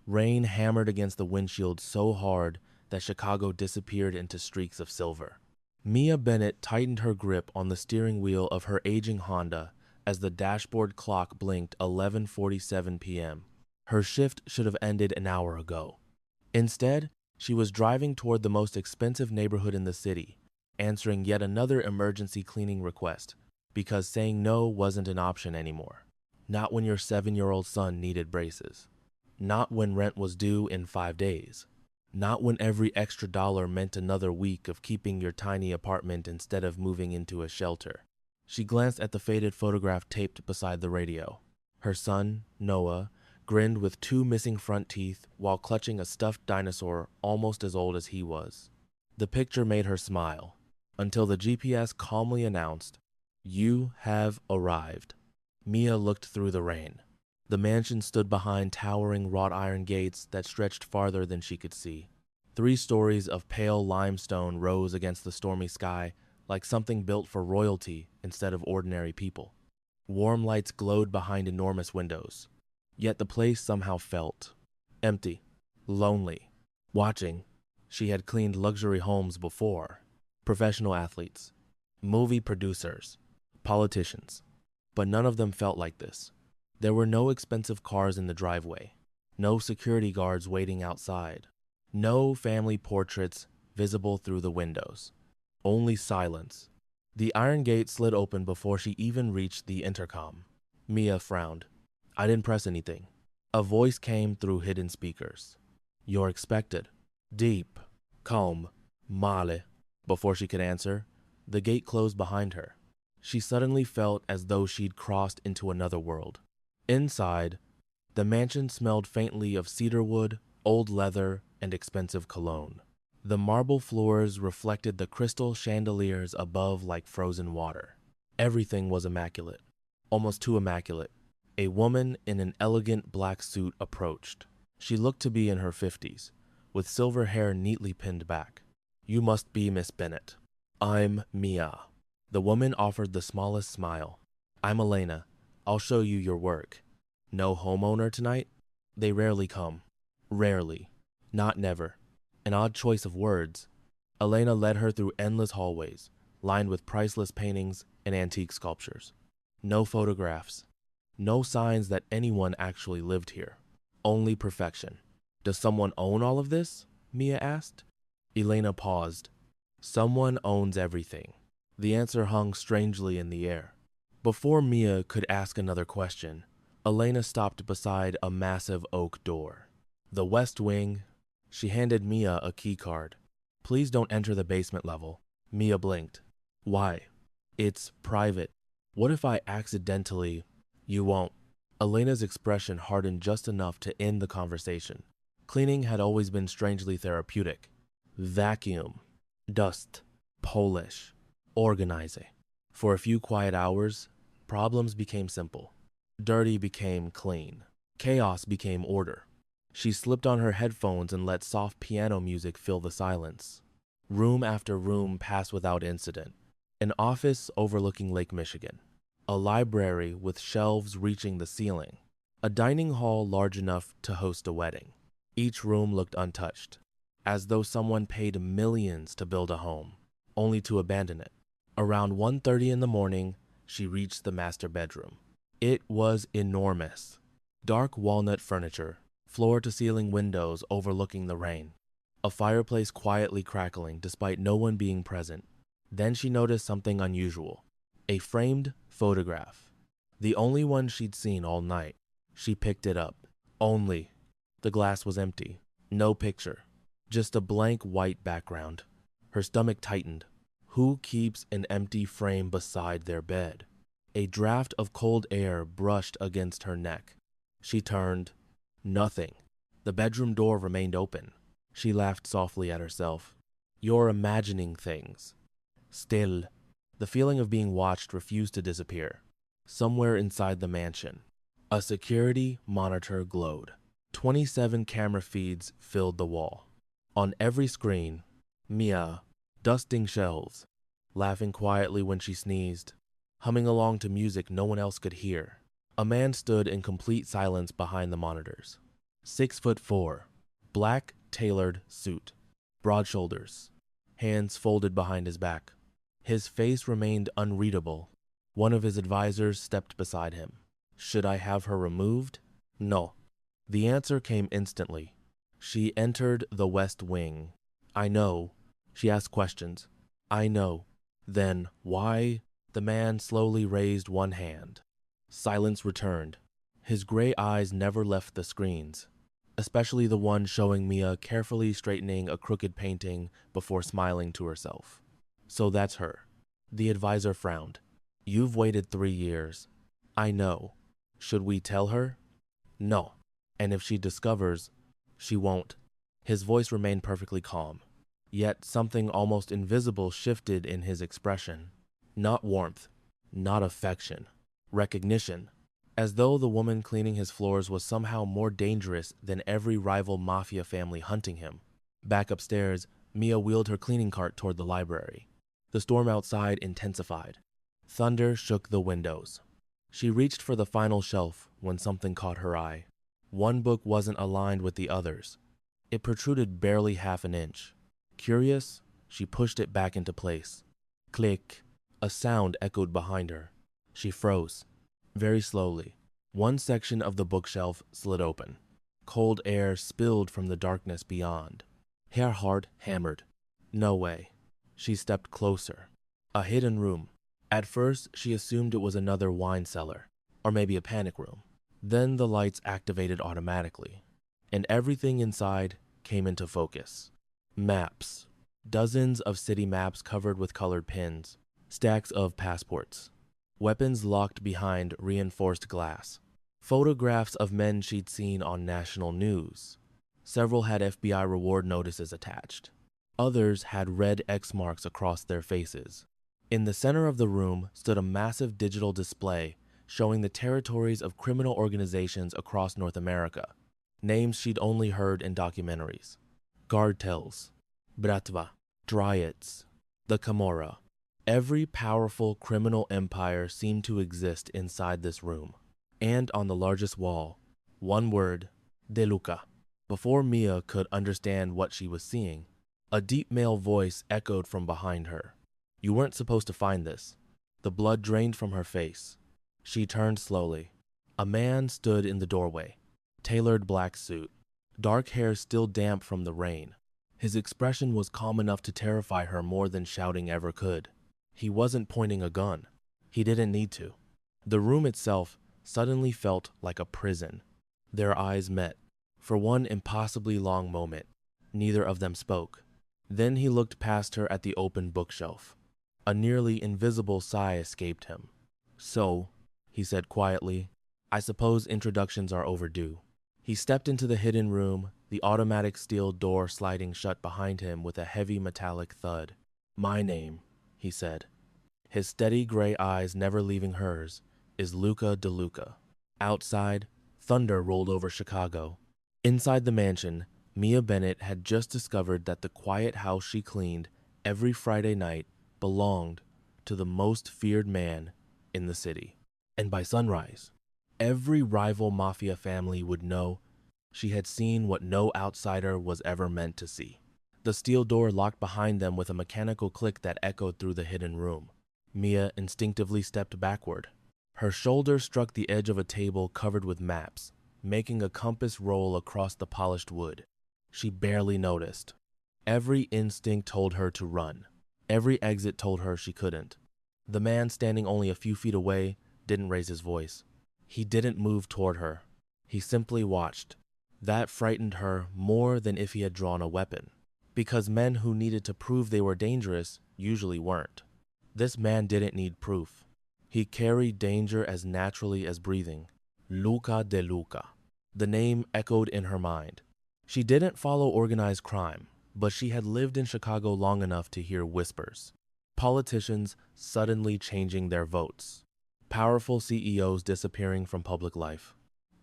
Rain hammered against the windshield so hard that Chicago disappeared into streaks of silver. Mia Bennett tightened her grip on the steering wheel of her aging Honda as the dashboard clock blinked 11:47 p.m. Her shift should have ended an hour ago. Instead, she was driving toward the most expensive neighborhood in the city, answering yet another emergency cleaning request, because saying no wasn't an option anymore. Not when your 7-year-old son needed braces. Not when rent was due in 5 days. Not when every extra dollar meant another week of keeping your tiny apartment instead of moving into a shelter. She glanced at the faded photograph taped beside the radio. Her son, Noah, grinned with 2 missing front teeth while clutching a stuffed dinosaur almost as old as he was. The picture made her smile, until the GPS calmly announced, "You have arrived." Mia looked through the rain. The mansion stood behind towering wrought iron gates that stretched farther than she could see. 3 stories of pale limestone rose against the stormy sky like something built for royalty instead of ordinary people. Warm lights glowed behind enormous windows. Yet the place somehow felt empty, lonely. Watching, she had cleaned luxury homes before. Professional athletes, movie producers, politicians. But none of them felt like this. There were no expensive cars in the driveway, no security guards waiting outside, no family portraits visible through the windows. Only silence. The iron gate slid open before she even reached the intercom. Mia frowned. "I didn't press anything." A voice came through hidden speakers. "You're expected." Deep, calm, male. Before she could answer, the gate closed behind her. She suddenly felt as though she'd crossed into another world. Inside, the mansion smelled faintly of cedarwood, old leather, and expensive cologne. The marble floors reflected the crystal chandeliers above like frozen water. Everything was immaculate, almost too immaculate. A woman in an elegant black suit approached. She looked to be in her 50s, with silver hair neatly pinned back. "You must be Miss Bennett." "I'm Mia." The woman offered the smallest smile. "I'm Elena. I'll show you your work." "No homeowner tonight?" "They rarely come." "Rarely. Not never." An odd choice of words. Elena led her through endless hallways, lined with priceless paintings and antique sculptures. No photographs. No signs that anyone actually lived here. Only perfection. "Does someone own all of this?" Mia asked. Elena paused. "Someone owns everything." The answer hung strangely in the air. Before Mia could ask another question, Elena stopped beside a massive oak door. "The West Wing." She handed Mia a key card. "Please don't enter the basement level." Mia blinked. "Why?" "It's private. What if I accidentally—" "You won't." Elena's expression hardened just enough to end the conversation. Cleaning had always been strangely therapeutic. Vacuum. Dust. Polish. Organize. For a few quiet hours, problems became simple. Dirty became clean. Chaos became order. She slipped on her headphones and let soft piano music fill the silence. Room after room passed without incident. An office overlooking Lake Michigan. A library with shelves reaching the ceiling. A dining hall large enough to host a wedding. Each room looked untouched, as though someone paid millions to build a home, only to abandon it. Around 1:30 in the morning, she reached the master bedroom. It was enormous. Dark walnut furniture, floor-to-ceiling windows overlooking the rain. A fireplace quietly crackling despite no one being present. Then she noticed something unusual. A framed photograph. The only one she'd seen all night. She picked it up. Only. The glass was empty. No picture. Just a blank white background. Her stomach tightened. Who keeps an empty frame beside their bed? A draft of cold air brushed against her neck. She turned. Nothing. The bedroom door remained open. She laughed softly at herself. "You're imagining things." Still, the feeling of being watched refused to disappear. Somewhere inside the mansion, a security monitor glowed. 27 camera feeds filled the wall. On every screen, Mia, dusting shelves, laughing quietly when she sneezed, humming along to music no one else could hear. A man stood in complete silence behind the monitors. 6'4", black tailored suit, broad shoulders, hands folded behind his back. His face remained unreadable. One of his advisors stepped beside him. Should I have her removed? No. The answer came instantly. She entered the West Wing. I know. She asked questions. I know. Then why? The man slowly raised one hand. Silence returned. His gray eyes never left the screens, especially the one showing Mia carefully straightening a crooked painting before smiling to herself. So that's her. The advisor frowned. You've waited 3 years. I know. Should we tell her? No. And if she discovers, she won't. His voice remained perfectly calm. Yet something almost invisible shifted in his expression. Not warmth, not affection, recognition. As though the woman cleaning his floors was somehow more dangerous than every rival Mafia family hunting him. Back upstairs, Mia wheeled her cleaning cart toward the library. The storm outside intensified. Thunder shook the windows. She reached for the final shelf when something caught her eye. One book wasn't aligned with the others. It protruded barely half an inch. Curious, she pushed it back into place. Click. A sound echoed behind her. She froze. Very slowly, one section of the bookshelf slid open. Cold air spilled from the darkness beyond. Her heart hammered. No way. She stepped closer. A hidden room. At first, she assumed it was another wine cellar, or maybe a panic room. Then the lights activated automatically, and everything inside came into focus. Maps. Dozens of city maps covered with colored pins. Stacks of passports. Weapons locked behind reinforced glass. Photographs of men she'd seen on national news. Several had FBI reward notices attached. Others had red X marks across their faces. In the center of the room stood a massive digital display showing the territories of criminal organizations across North America, names she'd only heard in documentaries. Cartels, Bratva, Dryads, the Camorra. Every powerful criminal empire seemed to exist inside this room. And on the largest wall, one word, DeLuca. Before Mia could understand what she was seeing, a deep male voice echoed from behind her. You weren't supposed to find this. The blood drained from her face. She turned slowly. A man stood in the doorway, tailored black suit, dark hair still damp from the rain. His expression was calm enough to terrify her more than shouting ever could. He wasn't pointing a gun. He didn't need to. The room itself suddenly felt like a prison. Their eyes met. For one impossibly long moment, neither of them spoke. Then he looked past her at the open bookshelf. A nearly invisible sigh escaped him. So, he said quietly, I suppose introductions are overdue. He stepped into the hidden room, the automatic steel door sliding shut behind him with a heavy metallic thud. My name, he said, his steady gray eyes never leaving hers, is Luca DeLuca. Outside, thunder rolled over Chicago. Inside the mansion, Mia Bennett had just discovered that the quiet house she cleaned every Friday night belonged to the most feared man in the city. And by sunrise, every rival Mafia family would know she had seen what no outsider was ever meant to see. The steel door locked behind them with a mechanical click that echoed through the hidden room. Mia instinctively stepped backward. Her shoulder struck the edge of a table covered with maps, making a compass roll across the polished wood. She barely noticed. Every instinct told her to run. Every exit told her she couldn't. The man standing only a few feet away didn't raise his voice. He didn't move toward her. He simply watched. That frightened her more than if he had drawn a weapon, because men who needed to prove they were dangerous usually weren't. This man didn't need proof. He carried danger as naturally as breathing. Luca DeLuca. The name echoed in her mind. She didn't follow organized crime, but she had lived in Chicago long enough to hear whispers. Politicians suddenly changing their votes. Powerful CEOs disappearing from public life.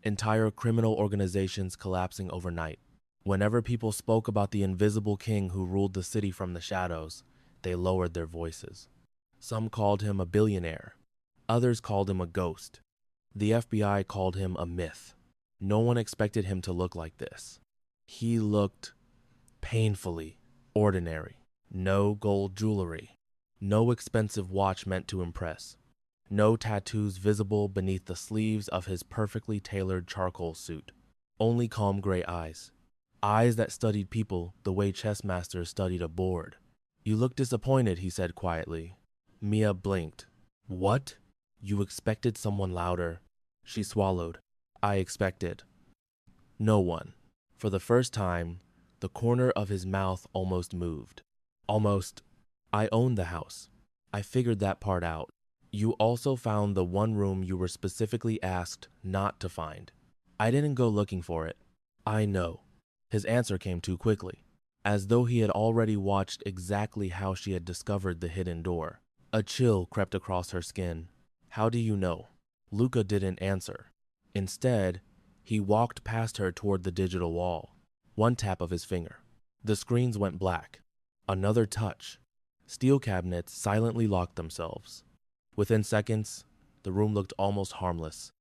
Entire criminal organizations collapsing overnight. Whenever people spoke about the invisible king who ruled the city from the shadows, they lowered their voices. Some called him a billionaire. Others called him a ghost. The FBI called him a myth. No one expected him to look like this. He looked painfully ordinary. No gold jewelry. No expensive watch meant to impress. No tattoos visible beneath the sleeves of his perfectly tailored charcoal suit. Only calm gray eyes. Eyes that studied people the way chess masters studied a board. "You look disappointed," he said quietly. Mia blinked. "What? You expected someone louder?" She swallowed. "I expected no one." For the first time, the corner of his mouth almost moved. "Almost. I owned the house. I figured that part out. You also found the one room you were specifically asked not to find. I didn't go looking for it." "I know." His answer came too quickly, as though he had already watched exactly how she had discovered the hidden door. A chill crept across her skin. "How do you know?" Luca didn't answer. Instead, he walked past her toward the digital wall. One tap of his finger. The screens went black. Another touch. Steel cabinets silently locked themselves. Within seconds, the room looked almost harmless.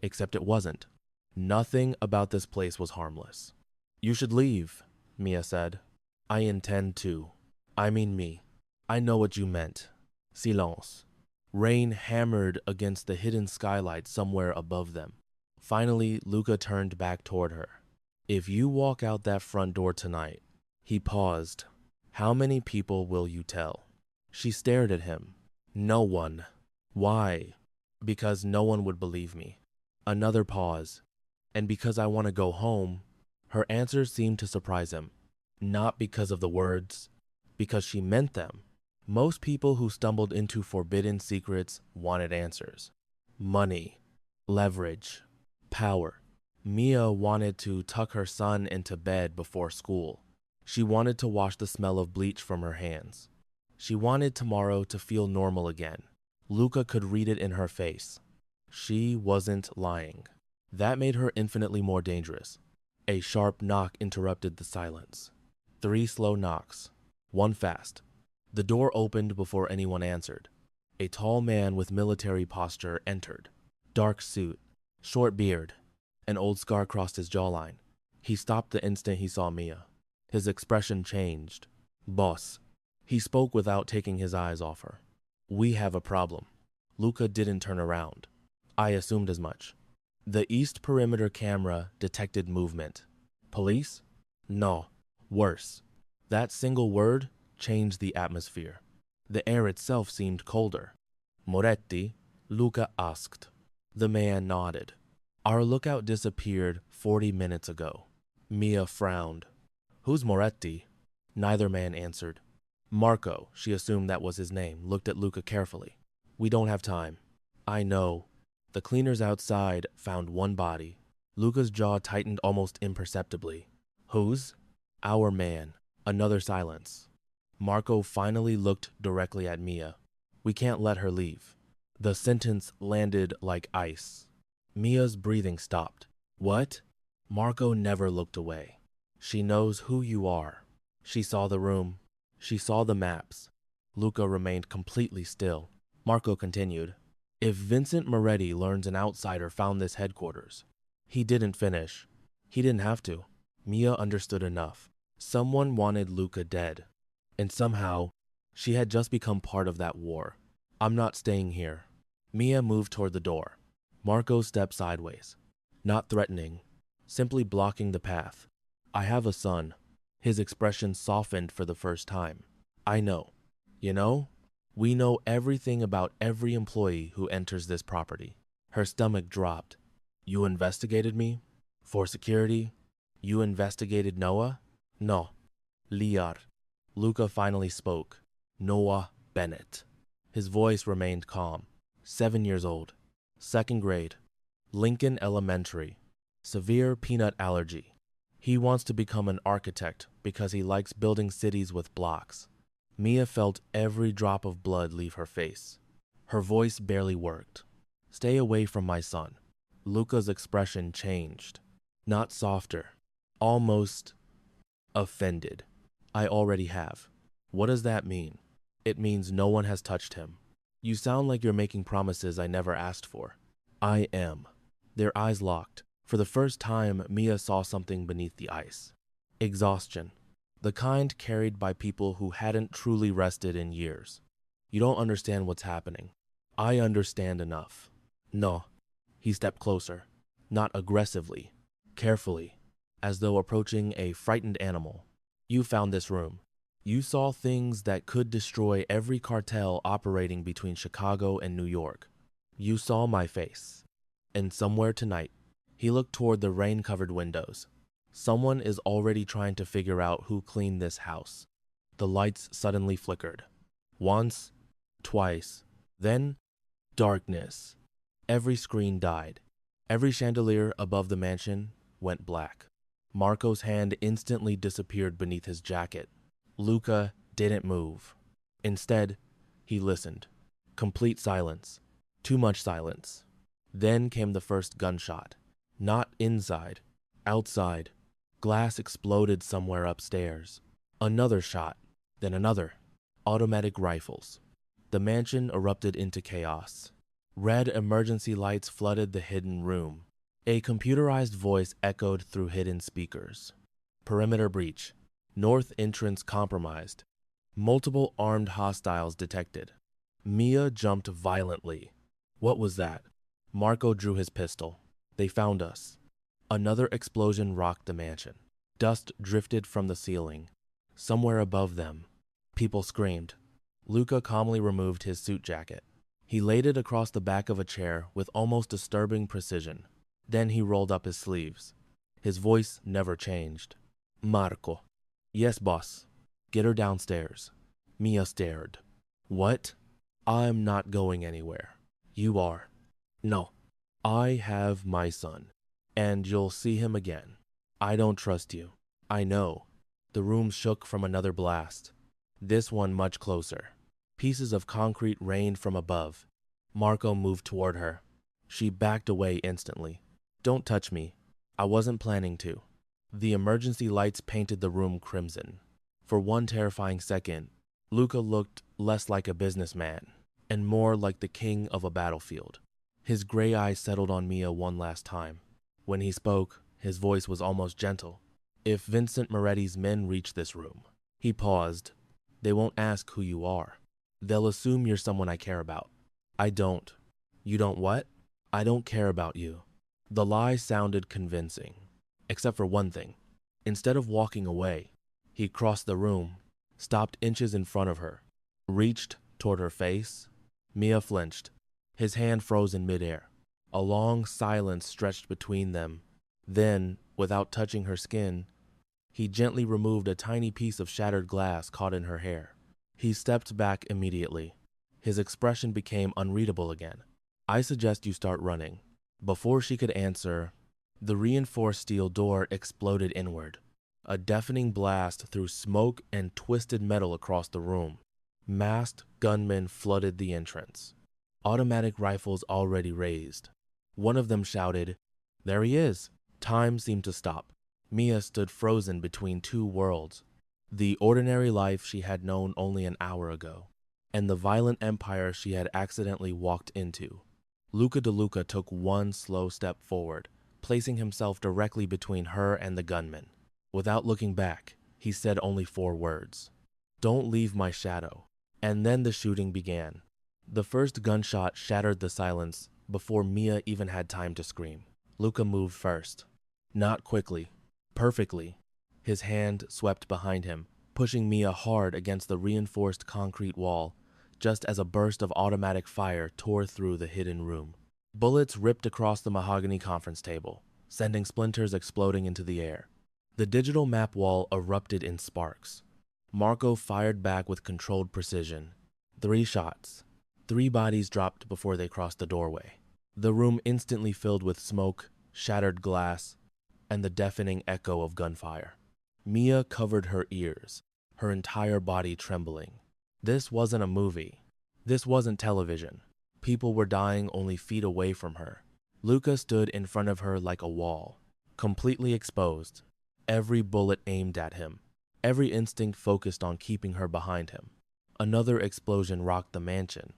Except it wasn't. Nothing about this place was harmless. "You should leave," Mia said. "I intend to. I mean me. I know what you meant." Silence. Rain hammered against the hidden skylight somewhere above them. Finally, Luca turned back toward her. "If you walk out that front door tonight," he paused, "how many people will you tell?" She stared at him. "No one." "Why?" "Because no one would believe me." Another pause. "And because I want to go home." Her answer seemed to surprise him. Not because of the words, because she meant them. Most people who stumbled into forbidden secrets wanted answers. Money, leverage, power. Mia wanted to tuck her son into bed before school. She wanted to wash the smell of bleach from her hands. She wanted tomorrow to feel normal again. Luca could read it in her face. She wasn't lying. That made her infinitely more dangerous. A sharp knock interrupted the silence. 3 slow knocks, one fast. The door opened before anyone answered. A tall man with military posture entered. Dark suit, short beard, an old scar crossed his jawline. He stopped the instant he saw Mia. His expression changed. "Boss." He spoke without taking his eyes off her. "We have a problem." Luca didn't turn around. "I assumed as much." The east perimeter camera detected movement. Police? No. Worse. That single word changed the atmosphere. The air itself seemed colder. "Moretti?" Luca asked. The man nodded. "Our lookout disappeared 40 minutes ago." Mia frowned. "Who's Moretti?" Neither man answered. Marco, she assumed that was his name, looked at Luca carefully. "We don't have time." "I know." The cleaners outside found one body. Luca's jaw tightened almost imperceptibly. "Whose?" "Our man." Another silence. Marco finally looked directly at Mia. "We can't let her leave." The sentence landed like ice. Mia's breathing stopped. "What?" Marco never looked away. "She knows who you are." She saw the room. She saw the maps. Luca remained completely still. Marco continued. "If Vincent Moretti learns an outsider found this headquarters." He didn't finish. He didn't have to. Mia understood enough. Someone wanted Luca dead. And somehow, she had just become part of that war. "I'm not staying here." Mia moved toward the door. Marco stepped sideways. Not threatening, simply blocking the path. "I have a son." His expression softened for the first time. "I know." "You know? We know everything about every employee who enters this property." Her stomach dropped. "You investigated me? For security? You investigated Noah?" "No. Liar." Luca finally spoke. "Noah Bennett." His voice remained calm. 7 years old. 2nd grade. Lincoln Elementary. Severe peanut allergy. He wants to become an architect because he likes building cities with blocks. Mia felt every drop of blood leave her face. Her voice barely worked. "Stay away from my son." Luca's expression changed. Not softer. Almost offended. "I already have." "What does that mean?" "It means no one has touched him." "You sound like you're making promises I never asked for." "I am." Their eyes locked. For the first time, Mia saw something beneath the ice. Exhaustion. The kind carried by people who hadn't truly rested in years. You don't understand what's happening. I understand enough. No. He stepped closer, not aggressively, carefully, as though approaching a frightened animal. You found this room. You saw things that could destroy every cartel operating between Chicago and New York. You saw my face. And somewhere tonight, he looked toward the rain-covered windows. Someone is already trying to figure out who cleaned this house. The lights suddenly flickered. Once, twice, then darkness. Every screen died. Every chandelier above the mansion went black. Marco's hand instantly disappeared beneath his jacket. Luca didn't move. Instead, he listened. Complete silence. Too much silence. Then came the first gunshot. Not inside. Outside. Glass exploded somewhere upstairs. Another shot. Then another. Automatic rifles. The mansion erupted into chaos. Red emergency lights flooded the hidden room. A computerized voice echoed through hidden speakers. Perimeter breach. North entrance compromised. Multiple armed hostiles detected. Mia jumped violently. What was that? Marco drew his pistol. They found us. Another explosion rocked the mansion. Dust drifted from the ceiling. Somewhere above them, people screamed. Luca calmly removed his suit jacket. He laid it across the back of a chair with almost disturbing precision. Then he rolled up his sleeves. His voice never changed. Marco. Yes, boss. Get her downstairs. Mia stared. What? I'm not going anywhere. You are. No. I have my son. And you'll see him again. I don't trust you. I know. The room shook from another blast. This one much closer. Pieces of concrete rained from above. Marco moved toward her. She backed away instantly. Don't touch me. I wasn't planning to. The emergency lights painted the room crimson. For one terrifying second, Luca looked less like a businessman and more like the king of a battlefield. His gray eyes settled on Mia one last time. When he spoke, his voice was almost gentle. If Vincent Moretti's men reach this room, he paused. They won't ask who you are. They'll assume you're someone I care about. I don't. You don't what? I don't care about you. The lie sounded convincing, except for one thing. Instead of walking away, he crossed the room, stopped inches in front of her, reached toward her face. Mia flinched. His hand froze in midair. A long silence stretched between them. Then, without touching her skin, he gently removed a tiny piece of shattered glass caught in her hair. He stepped back immediately. His expression became unreadable again. I suggest you start running. Before she could answer, the reinforced steel door exploded inward. A deafening blast threw smoke and twisted metal across the room. Masked gunmen flooded the entrance. Automatic rifles already raised. One of them shouted, "There he is!" Time seemed to stop. Mia stood frozen between two worlds. The ordinary life she had known only an hour ago, and the violent empire she had accidentally walked into. Luca DeLuca took one slow step forward, placing himself directly between her and the gunman. Without looking back, he said only 4 words. "Don't leave my shadow." And then the shooting began. The first gunshot shattered the silence before Mia even had time to scream. Luca moved first. Not quickly, perfectly. His hand swept behind him, pushing Mia hard against the reinforced concrete wall, just as a burst of automatic fire tore through the hidden room. Bullets ripped across the mahogany conference table, sending splinters exploding into the air. The digital map wall erupted in sparks. Marco fired back with controlled precision. 3 shots. 3 bodies dropped before they crossed the doorway. The room instantly filled with smoke, shattered glass, and the deafening echo of gunfire. Mia covered her ears, her entire body trembling. This wasn't a movie. This wasn't television. People were dying only feet away from her. Luca stood in front of her like a wall, completely exposed. Every bullet aimed at him. Every instinct focused on keeping her behind him. Another explosion rocked the mansion.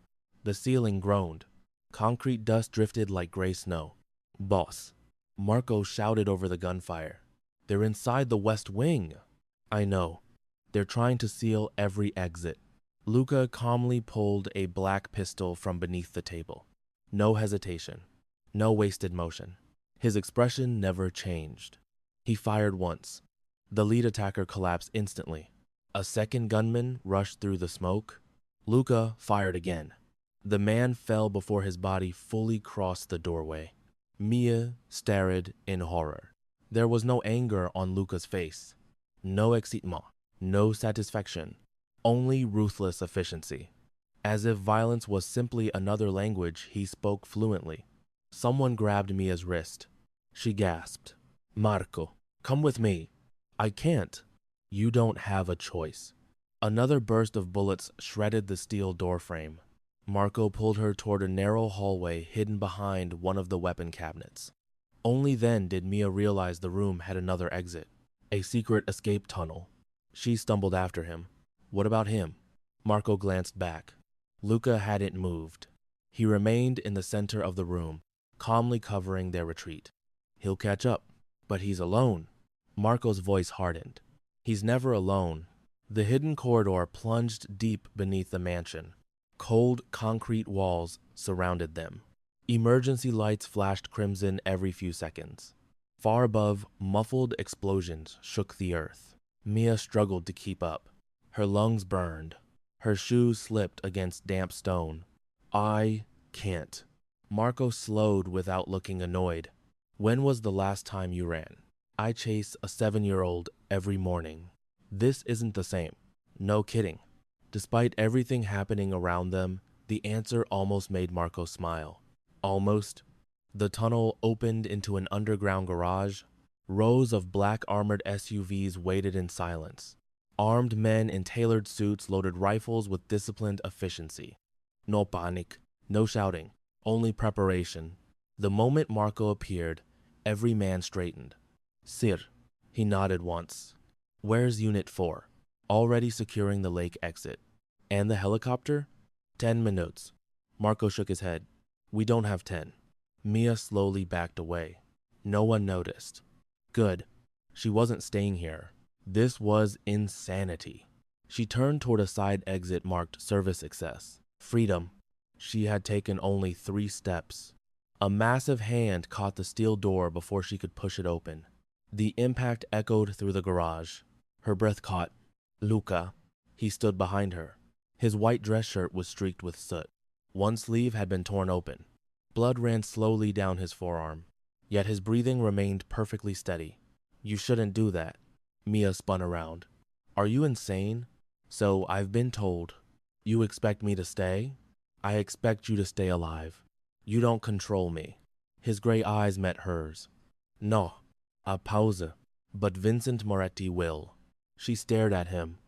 The ceiling groaned. Concrete dust drifted like gray snow. "Boss." Marco shouted over the gunfire. They're inside the West Wing. I know. They're trying to seal every exit. Luca calmly pulled a black pistol from beneath the table. No hesitation. No wasted motion. His expression never changed. He fired once. The lead attacker collapsed instantly. A second gunman rushed through the smoke. Luca fired again. The man fell before his body fully crossed the doorway. Mia stared in horror. There was no anger on Luca's face. No excitement. No satisfaction. Only ruthless efficiency. As if violence was simply another language he spoke fluently. Someone grabbed Mia's wrist. She gasped. Marco, come with me. I can't. You don't have a choice. Another burst of bullets shredded the steel doorframe. Marco pulled her toward a narrow hallway hidden behind one of the weapon cabinets. Only then did Mia realize the room had another exit. A secret escape tunnel. She stumbled after him. What about him? Marco glanced back. Luca hadn't moved. He remained in the center of the room, calmly covering their retreat. He'll catch up, but he's alone. Marco's voice hardened. He's never alone. The hidden corridor plunged deep beneath the mansion. Cold concrete walls surrounded them. Emergency lights flashed crimson every few seconds. Far above, muffled explosions shook the earth. Mia struggled to keep up. Her lungs burned. Her shoes slipped against damp stone. I can't. Marco slowed without looking annoyed. When was the last time you ran? I chase a 7-year-old every morning. This isn't the same. No kidding. Despite everything happening around them, the answer almost made Marco smile. Almost. The tunnel opened into an underground garage. Rows of black armored SUVs waited in silence. Armed men in tailored suits loaded rifles with disciplined efficiency. No panic, no shouting, only preparation. The moment Marco appeared, every man straightened. Sir, he nodded once. Where's Unit 4? Already securing the lake exit. And the helicopter? 10 minutes. Marco shook his head. We don't have 10. Mia slowly backed away. No one noticed. Good. She wasn't staying here. This was insanity. She turned toward a side exit marked service success. Freedom. She had taken only 3 steps. A massive hand caught the steel door before she could push it open. The impact echoed through the garage. Her breath caught. Luca. He stood behind her. His white dress shirt was streaked with soot. One sleeve had been torn open. Blood ran slowly down his forearm. Yet his breathing remained perfectly steady. You shouldn't do that. Mia spun around. Are you insane? So I've been told. You expect me to stay? I expect you to stay alive. You don't control me. His gray eyes met hers. No. A pause. But Vincent Moretti will. She stared at him.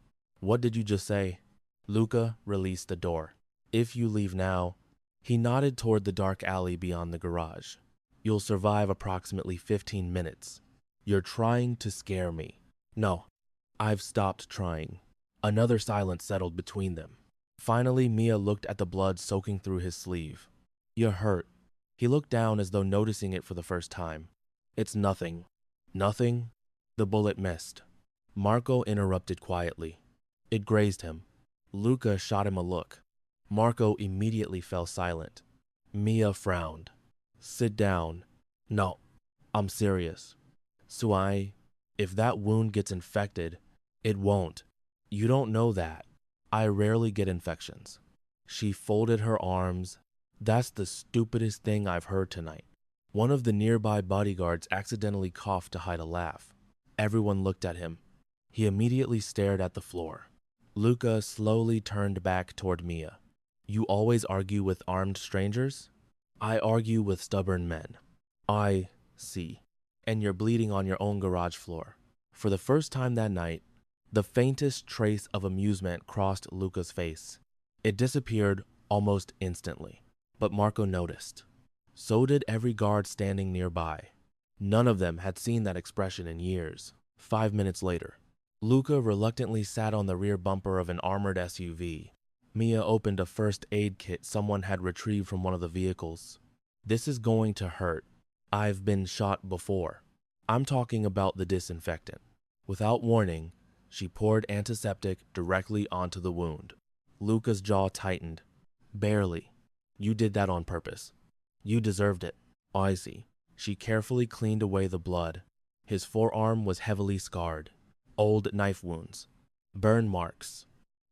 What did you just say? Luca released the door. If you leave now. He nodded toward the dark alley beyond the garage. You'll survive approximately 15 minutes. You're trying to scare me. No, I've stopped trying. Another silence settled between them. Finally, Mia looked at the blood soaking through his sleeve. You're hurt. He looked down as though noticing it for the first time. It's nothing. Nothing? The bullet missed. Marco interrupted quietly. It grazed him. Luca shot him a look. Marco immediately fell silent. Mia frowned. Sit down. No, I'm serious. Suai, if that wound gets infected, it won't. You don't know that. I rarely get infections. She folded her arms. That's the stupidest thing I've heard tonight. One of the nearby bodyguards accidentally coughed to hide a laugh. Everyone looked at him. He immediately stared at the floor. Luca slowly turned back toward Mia. You always argue with armed strangers? I argue with stubborn men. I see. And you're bleeding on your own garage floor. For the first time that night, the faintest trace of amusement crossed Luca's face. It disappeared almost instantly. But Marco noticed. So did every guard standing nearby. None of them had seen that expression in years. 5 minutes later, Luca reluctantly sat on the rear bumper of an armored SUV. Mia opened a first aid kit someone had retrieved from one of the vehicles. This is going to hurt. I've been shot before. I'm talking about the disinfectant. Without warning, she poured antiseptic directly onto the wound. Luca's jaw tightened. Barely. You did that on purpose. You deserved it. I see. She carefully cleaned away the blood. His forearm was heavily scarred. Old knife wounds. Burn marks.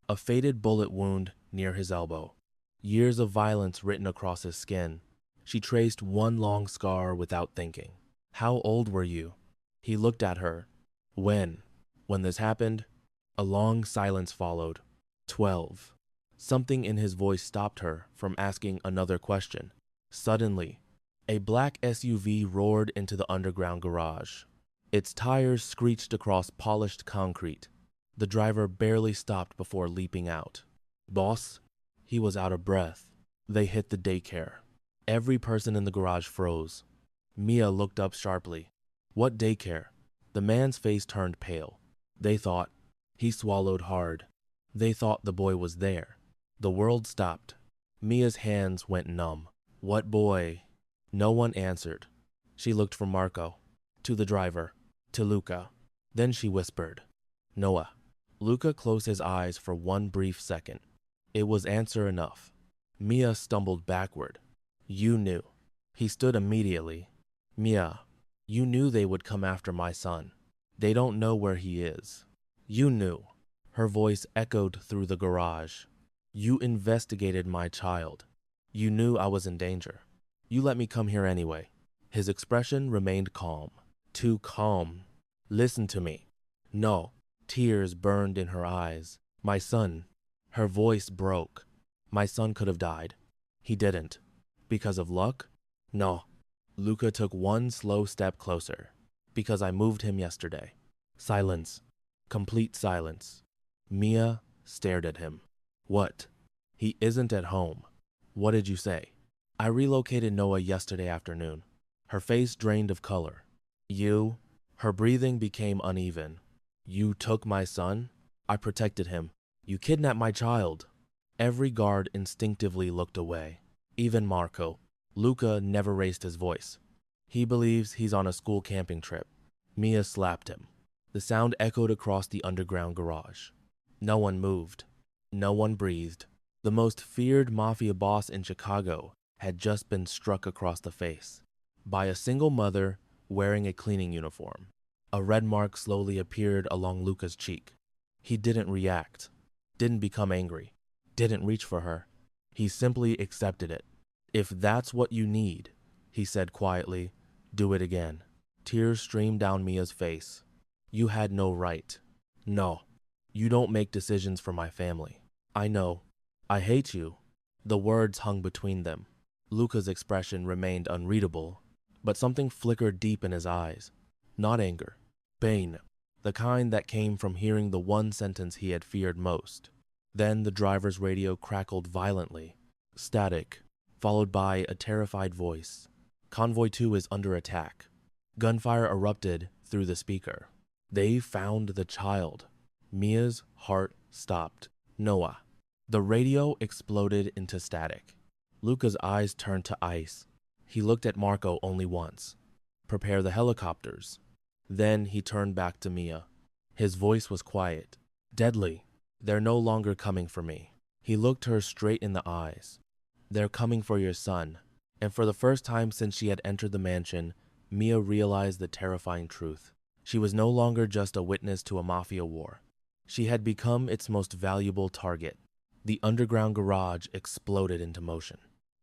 A faded bullet wound near his elbow. Years of violence written across his skin. She traced one long scar without thinking. How old were you? He looked at her. When? When this happened? A long silence followed. 12. Something in his voice stopped her from asking another question. Suddenly, a black SUV roared into the underground garage. Its tires screeched across polished concrete. The driver barely stopped before leaping out. Boss? He was out of breath. They hit the daycare. Every person in the garage froze. Mia looked up sharply. What daycare? The man's face turned pale. They thought. He swallowed hard. They thought the boy was there. The world stopped. Mia's hands went numb. What boy? No one answered. She looked from Marco, to the driver, to Luca. Then she whispered, Noah. Luca closed his eyes for one brief second. It was answer enough. Mia stumbled backward. You knew. He stood immediately. Mia, you knew they would come after my son. They don't know where he is. You knew. Her voice echoed through the garage. You investigated my child. You knew I was in danger. You let me come here anyway. His expression remained calm. Too calm. Listen to me. No. Tears burned in her eyes. My son. Her voice broke. My son could have died. He didn't. Because of luck? No. Luca took one slow step closer. Because I moved him yesterday. Silence. Complete silence. Mia stared at him. What? He isn't at home. What did you say? I relocated Noah yesterday afternoon. Her face drained of color. You? Her breathing became uneven. You took my son? I protected him. You kidnapped my child. Every guard instinctively looked away. Even Marco. Luca never raised his voice. He believes he's on a school camping trip. Mia slapped him. The sound echoed across the underground garage. No one moved. No one breathed. The most feared Mafia boss in Chicago had just been struck across the face by a single mother wearing a cleaning uniform. A red mark slowly appeared along Luca's cheek. He didn't react, didn't become angry, didn't reach for her. He simply accepted it. If that's what you need, he said quietly, do it again. Tears streamed down Mia's face. You had no right. No, you don't make decisions for my family. I know. I hate you. The words hung between them. Luca's expression remained unreadable, but something flickered deep in his eyes. Not anger. Pain. The kind that came from hearing the one sentence he had feared most. Then the driver's radio crackled violently. Static, followed by a terrified voice. Convoy 2 is under attack. Gunfire erupted through the speaker. They found the child. Mia's heart stopped. Noah. The radio exploded into static. Luca's eyes turned to ice. He looked at Marco only once. Prepare the helicopters. Then he turned back to Mia. His voice was quiet. Deadly. They're no longer coming for me. He looked her straight in the eyes. They're coming for your son. And for the first time since she had entered the mansion, Mia realized the terrifying truth. She was no longer just a witness to a mafia war. She had become its most valuable target. The underground garage exploded into motion.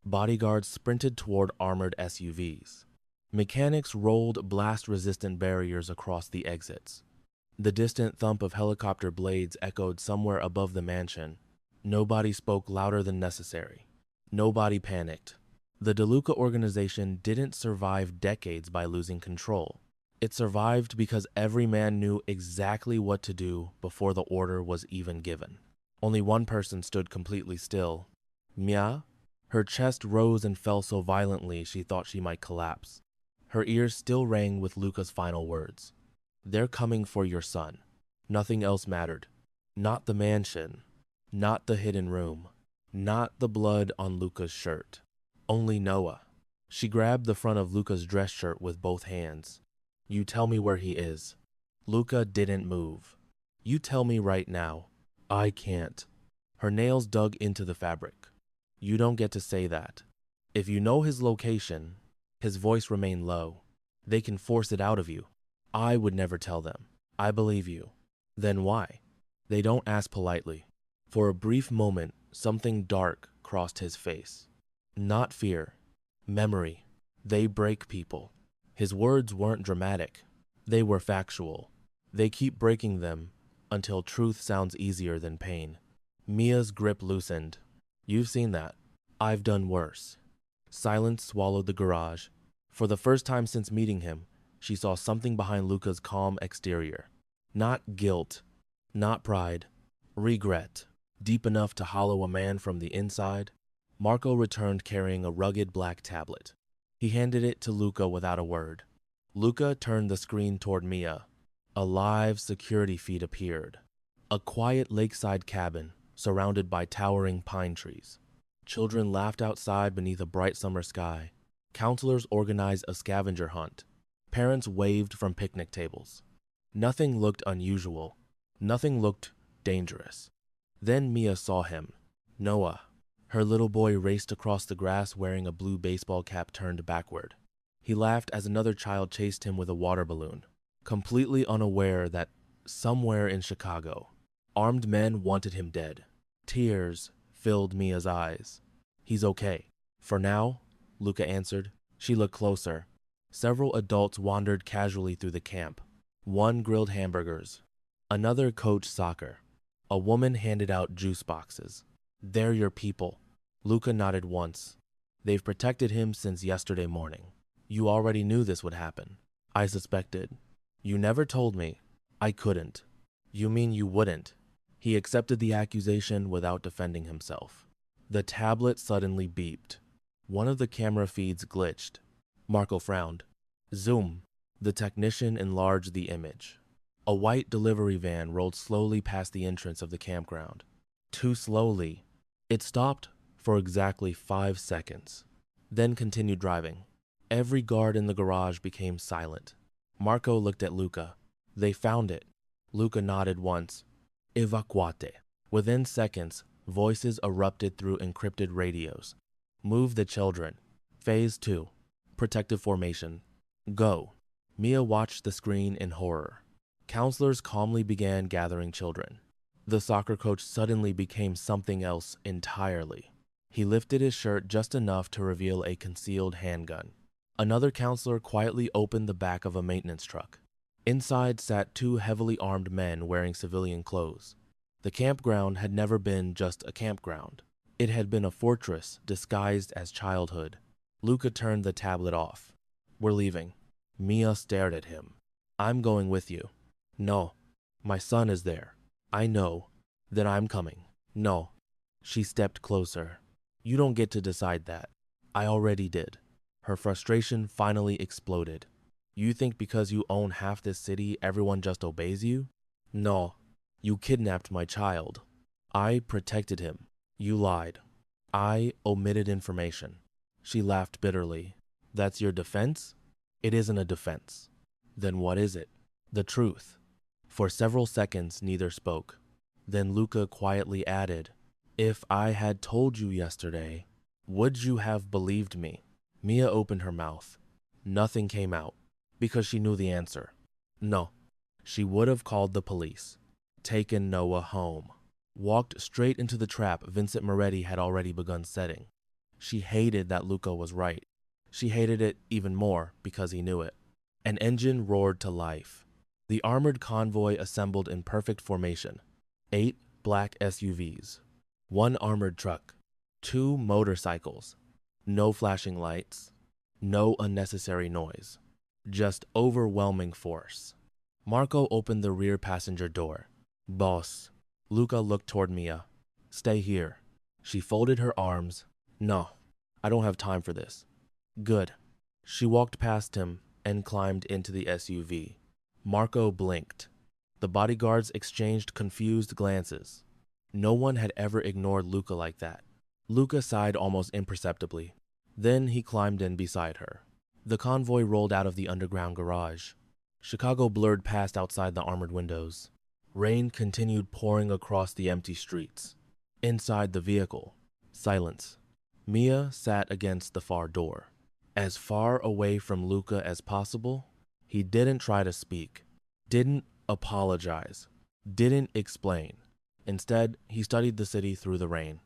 Bodyguards sprinted toward armored SUVs. Mechanics rolled blast-resistant barriers across the exits. The distant thump of helicopter blades echoed somewhere above the mansion. Nobody spoke louder than necessary. Nobody panicked. The DeLuca organization didn't survive decades by losing control. It survived because every man knew exactly what to do before the order was even given. Only one person stood completely still. Mia? Her chest rose and fell so violently she thought she might collapse. Her ears still rang with Luca's final words. They're coming for your son. Nothing else mattered. Not the mansion. Not the hidden room. Not the blood on Luca's shirt. Only Noah. She grabbed the front of Luca's dress shirt with both hands. You tell me where he is. Luca didn't move. You tell me right now. I can't. Her nails dug into the fabric. You don't get to say that. If you know his location, his voice remained low. They can force it out of you. I would never tell them. I believe you. Then why? They don't ask politely. For a brief moment, something dark crossed his face. Not fear. Memory. They break people. His words weren't dramatic. They were factual. They keep breaking them until truth sounds easier than pain. Mia's grip loosened. You've seen that. I've done worse. Silence swallowed the garage. For the first time since meeting him, she saw something behind Luca's calm exterior. Not guilt, not pride, regret, deep enough to hollow a man from the inside. Marco returned carrying a rugged black tablet. He handed it to Luca without a word. Luca turned the screen toward Mia. A live security feed appeared. A quiet lakeside cabin surrounded by towering pine trees. Children laughed outside beneath a bright summer sky. Counselors organized a scavenger hunt. Parents waved from picnic tables. Nothing looked unusual. Nothing looked dangerous. Then Mia saw him. Noah. Her little boy raced across the grass wearing a blue baseball cap turned backward. He laughed as another child chased him with a water balloon, completely unaware that somewhere in Chicago, armed men wanted him dead. Tears filled Mia's eyes. He's okay. For now, Luca answered. She looked closer. Several adults wandered casually through the camp. One grilled hamburgers. Another coached soccer. A woman handed out juice boxes. They're your people. Luca nodded once. They've protected him since yesterday morning. You already knew this would happen. I suspected. You never told me. I couldn't. You mean you wouldn't? He accepted the accusation without defending himself. The tablet suddenly beeped. One of the camera feeds glitched. Marco frowned. Zoom. The technician enlarged the image. A white delivery van rolled slowly past the entrance of the campground. Too slowly. It stopped for exactly 5 seconds, then continued driving. Every guard in the garage became silent. Marco looked at Luca. They found it. Luca nodded once. Evacuate. Within seconds, voices erupted through encrypted radios. Move the children. Phase 2. Protective formation. Go. Mia watched the screen in horror. Counselors calmly began gathering children. The soccer coach suddenly became something else entirely. He lifted his shirt just enough to reveal a concealed handgun. Another counselor quietly opened the back of a maintenance truck. Inside sat 2 heavily armed men wearing civilian clothes. The campground had never been just a campground. It had been a fortress disguised as childhood. Luca turned the tablet off. We're leaving. Mia stared at him. I'm going with you. No. My son is there. I know. Then I'm coming. No. She stepped closer. You don't get to decide that. I already did. Her frustration finally exploded. You think because you own half this city, everyone just obeys you? No. You kidnapped my child. I protected him. You lied. I omitted information. She laughed bitterly. That's your defense? It isn't a defense. Then what is it? The truth. For several seconds, neither spoke. Then Luca quietly added, If I had told you yesterday, would you have believed me? Mia opened her mouth. Nothing came out, because she knew the answer. No. She would have called the police, taken Noah home, walked straight into the trap Vincent Moretti had already begun setting. She hated that Luca was right. She hated it even more because he knew it. An engine roared to life. The armored convoy assembled in perfect formation. 8 black SUVs, 1 armored truck, 2 motorcycles. No flashing lights, no unnecessary noise, just overwhelming force. Marco opened the rear passenger door. Boss. Luca looked toward Mia. Stay here. She folded her arms. No, I don't have time for this. Good. She walked past him and climbed into the SUV. Marco blinked. The bodyguards exchanged confused glances. No one had ever ignored Luca like that. Luca sighed almost imperceptibly. Then he climbed in beside her. The convoy rolled out of the underground garage. Chicago blurred past outside the armored windows. Rain continued pouring across the empty streets. Inside the vehicle, silence. Mia sat against the far door, as far away from Luca as possible. He didn't try to speak, didn't apologize, didn't explain. Instead, he studied the city through the rain.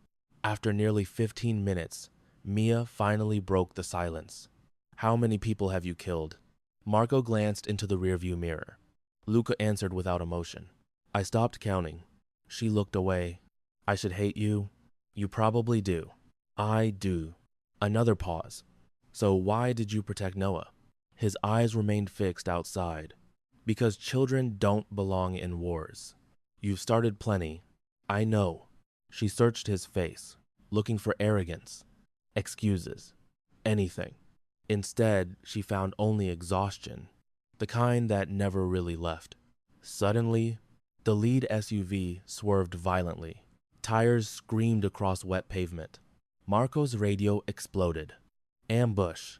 After nearly 15 minutes, Mia finally broke the silence. "How many people have you killed?" Marco glanced into the rearview mirror. Luca answered without emotion. "I stopped counting." She looked away. "I should hate you." "You probably do." "I do." Another pause. "So why did you protect Noah?" His eyes remained fixed outside. "Because children don't belong in wars. You've started plenty. I know." She searched his face, looking for arrogance, excuses, anything. Instead, she found only exhaustion, the kind that never really left. Suddenly, the lead SUV swerved violently. Tires screamed across wet pavement. Marco's radio exploded. Ambush.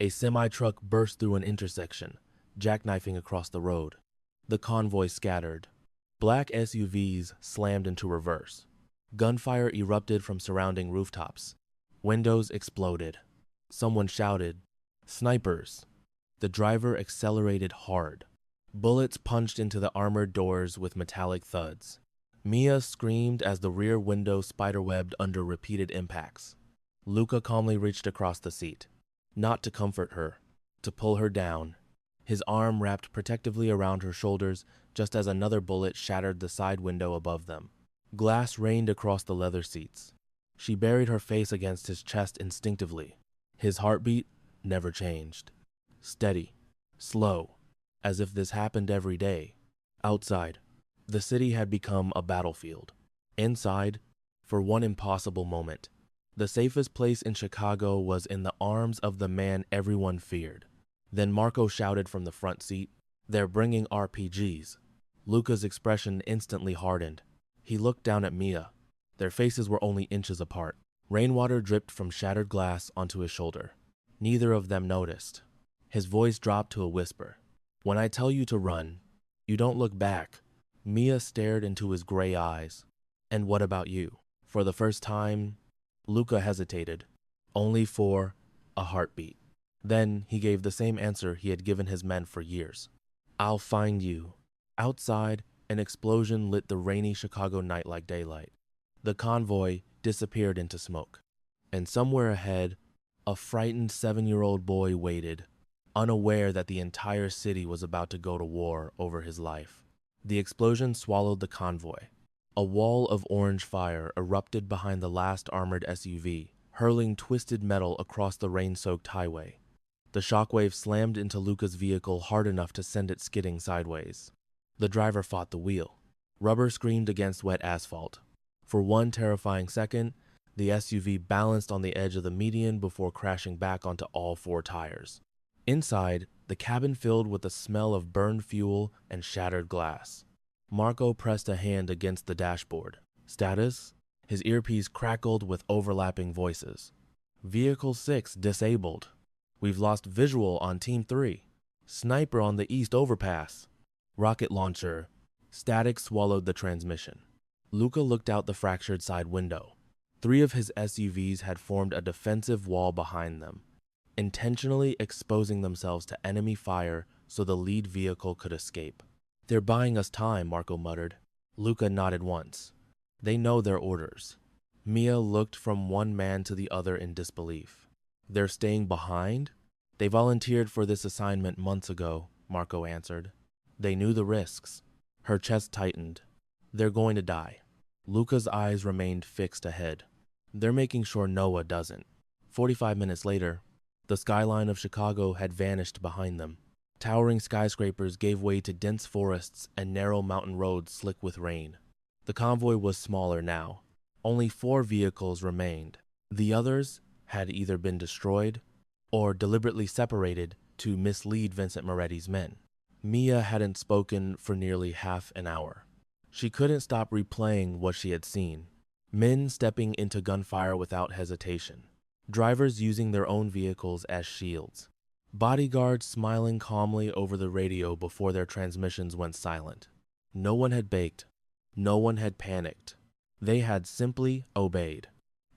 A semi-truck burst through an intersection, jackknifing across the road. The convoy scattered. Black SUVs slammed into reverse. Gunfire erupted from surrounding rooftops. Windows exploded. Someone shouted, "Snipers!" The driver accelerated hard. Bullets punched into the armored doors with metallic thuds. Mia screamed as the rear window spiderwebbed under repeated impacts. Luca calmly reached across the seat, not to comfort her, to pull her down. His arm wrapped protectively around her shoulders just as another bullet shattered the side window above them. Glass rained across the leather seats. She buried her face against his chest instinctively. His heartbeat never changed. Steady, slow, as if this happened every day. Outside, the city had become a battlefield. Inside, for one impossible moment, the safest place in Chicago was in the arms of the man everyone feared. Then Marco shouted from the front seat, "They're bringing RPGs." Luca's expression instantly hardened. He looked down at Mia. Their faces were only inches apart. Rainwater dripped from shattered glass onto his shoulder. Neither of them noticed. His voice dropped to a whisper. "When I tell you to run, you don't look back." Mia stared into his gray eyes. "And what about you?" For the first time, Luca hesitated, only for a heartbeat. Then he gave the same answer he had given his men for years. "I'll find you." Outside, an explosion lit the rainy Chicago night like daylight. The convoy disappeared into smoke. And somewhere ahead, a frightened 7-year-old boy waited, unaware that the entire city was about to go to war over his life. The explosion swallowed the convoy. A wall of orange fire erupted behind the last armored SUV, hurling twisted metal across the rain-soaked highway. The shockwave slammed into Luca's vehicle hard enough to send it skidding sideways. The driver fought the wheel. Rubber screamed against wet asphalt. For one terrifying second, the SUV balanced on the edge of the median before crashing back onto all four tires. Inside, the cabin filled with the smell of burned fuel and shattered glass. Marco pressed a hand against the dashboard. "Status?" His earpiece crackled with overlapping voices. "Vehicle 6 disabled. We've lost visual on Team 3. Sniper on the east overpass. Rocket launcher." Static swallowed the transmission. Luca looked out the fractured side window. 3 of his SUVs had formed a defensive wall behind them, intentionally exposing themselves to enemy fire so the lead vehicle could escape. "They're buying us time," Marco muttered. Luca nodded once. "They know their orders." Mia looked from one man to the other in disbelief. "They're staying behind?" "They volunteered for this assignment months ago," Marco answered. "They knew the risks." Her chest tightened. "They're going to die." Luca's eyes remained fixed ahead. "They're making sure Noah doesn't." 45 minutes later, the skyline of Chicago had vanished behind them. Towering skyscrapers gave way to dense forests and narrow mountain roads slick with rain. The convoy was smaller now. Only 4 vehicles remained. The others had either been destroyed or deliberately separated to mislead Vincent Moretti's men. Mia hadn't spoken for nearly half an hour. She couldn't stop replaying what she had seen. Men stepping into gunfire without hesitation. drivers using their own vehicles as shields, bodyguards smiling calmly over the radio before their transmissions went silent. No one had baked. No one had panicked. They had simply obeyed.